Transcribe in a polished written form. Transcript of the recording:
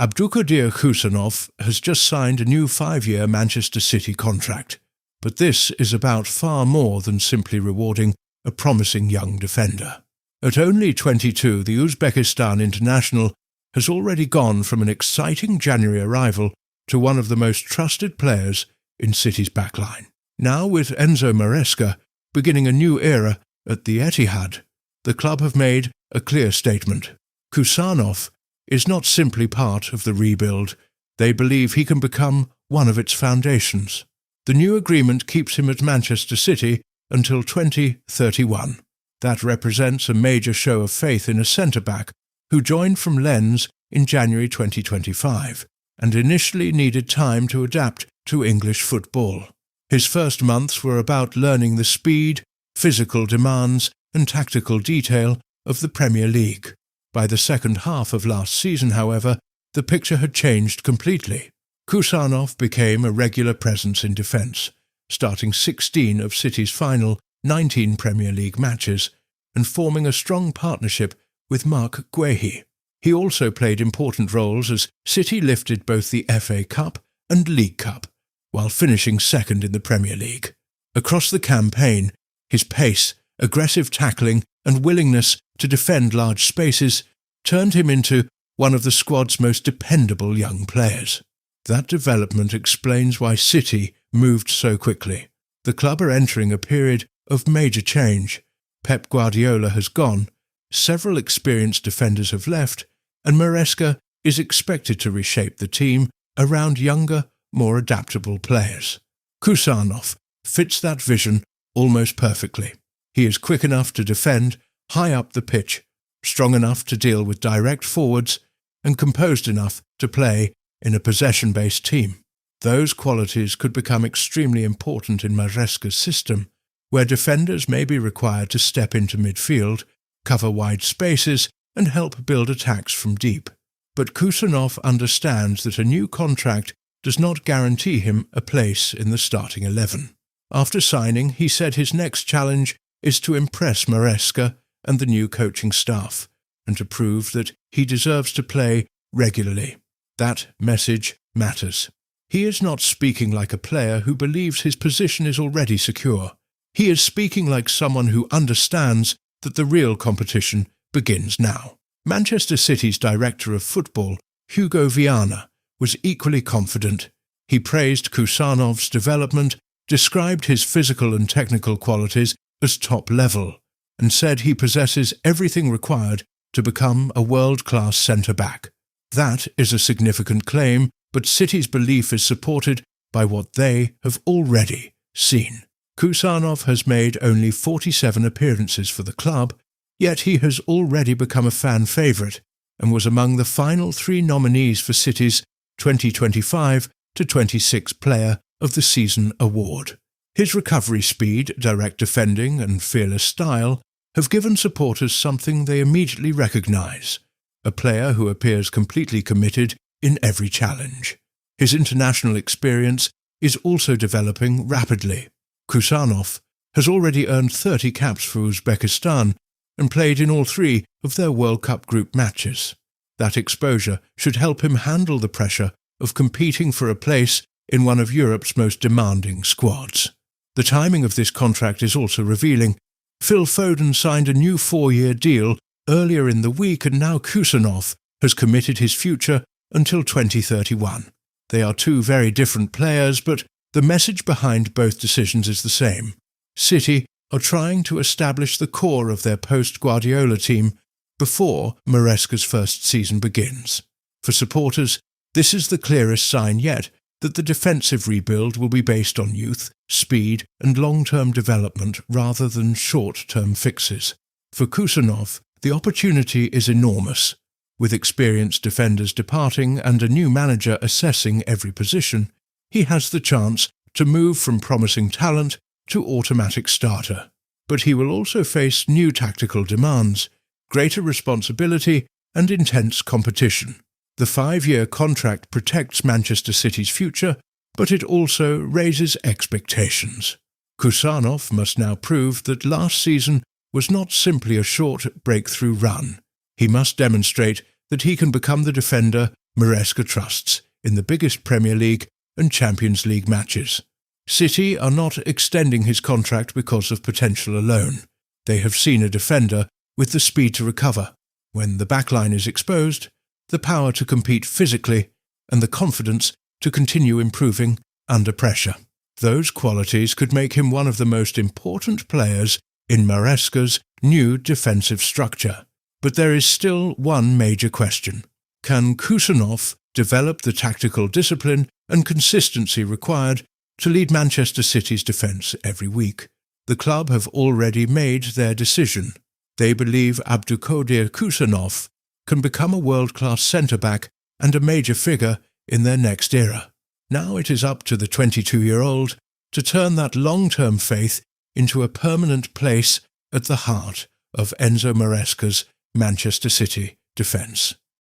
Abdukodir Khusanov has just signed a new 5-year Manchester City contract, but this is about far more than simply rewarding a promising young defender. At only 22, the Uzbekistan international has already gone from an exciting January arrival to one of the most trusted players in City's backline. Now, with Enzo Maresca beginning a new era at the Etihad, the club have made a clear statement. Khusanov is not simply part of the rebuild. They believe he can become one of its foundations. The new agreement keeps him at Manchester City until 2031. That represents a major show of faith in a centre-back who joined from Lens in January 2025 and initially needed time to adapt to English football. His first months were about learning the speed, physical demands and tactical detail of the Premier League. By the second half of last season, however, the picture had changed completely. Khusanov became a regular presence in defence, starting 16 of City's final 19 Premier League matches and forming a strong partnership with Mark Guehi. He also played important roles as City lifted both the FA Cup and League Cup, while finishing second in the Premier League. Across the campaign, his pace, aggressive tackling and willingness to defend large spaces turned him into one of the squad's most dependable young players. That development explains why City moved so quickly. The club are entering a period of major change. Pep Guardiola has gone, several experienced defenders have left, and Maresca is expected to reshape the team around younger, more adaptable players. Khusanov fits that vision almost perfectly. He is quick enough to defend high up the pitch, strong enough to deal with direct forwards, and composed enough to play in a possession-based team. Those qualities could become extremely important in Maresca's system, where defenders may be required to step into midfield, cover wide spaces, and help build attacks from deep. But Khusanov understands that a new contract does not guarantee him a place in the starting 11. After signing, he said his next challenge is to impress Maresca and the new coaching staff, and to prove that he deserves to play regularly. That message matters. He is not speaking like a player who believes his position is already secure. He is speaking like someone who understands that the real competition begins now. Manchester City's director of football, Hugo Viana, was equally confident. He praised Khusanov's development, described his physical and technical qualities as top level, and said he possesses everything required to become a world-class centre-back. That is a significant claim, but City's belief is supported by what they have already seen. Khusanov has made only 47 appearances for the club, yet he has already become a fan favourite and was among the final 3 nominees for City's 2025-26 Player of the Season award. His recovery speed, direct defending and fearless style have given supporters something they immediately recognise: a player who appears completely committed in every challenge. His international experience is also developing rapidly. Khusanov has already earned 30 caps for Uzbekistan and played in all 3 of their World Cup group matches. That exposure should help him handle the pressure of competing for a place in one of Europe's most demanding squads. The timing of this contract is also revealing. Phil Foden signed a new 4-year deal earlier in the week, and now Khusanov has committed his future until 2031. They are 2 very different players, but the message behind both decisions is the same. City are trying to establish the core of their post-Guardiola team before Maresca's first season begins. For supporters, this is the clearest sign yet that the defensive rebuild will be based on youth, speed and long-term development rather than short-term fixes. For Khusanov, the opportunity is enormous. With experienced defenders departing and a new manager assessing every position, he has the chance to move from promising talent to automatic starter. But he will also face new tactical demands, greater responsibility and intense competition. The 5-year contract protects Manchester City's future, but it also raises expectations. Khusanov must now prove that last season was not simply a short breakthrough run. He must demonstrate that he can become the defender Maresca trusts in the biggest Premier League and Champions League matches. City are not extending his contract because of potential alone. They have seen a defender with the speed to recover when the backline is exposed, the power to compete physically, and the confidence to continue improving under pressure. Those qualities could make him one of the most important players in Maresca's new defensive structure. But there is still one major question. Can Khusanov develop the tactical discipline and consistency required to lead Manchester City's defence every week? The club have already made their decision. They believe Abdukodir Khusanov can become a world-class centre-back and a major figure in their next era. Now it is up to the 22-year-old to turn that long-term faith into a permanent place at the heart of Enzo Maresca's Manchester City defence.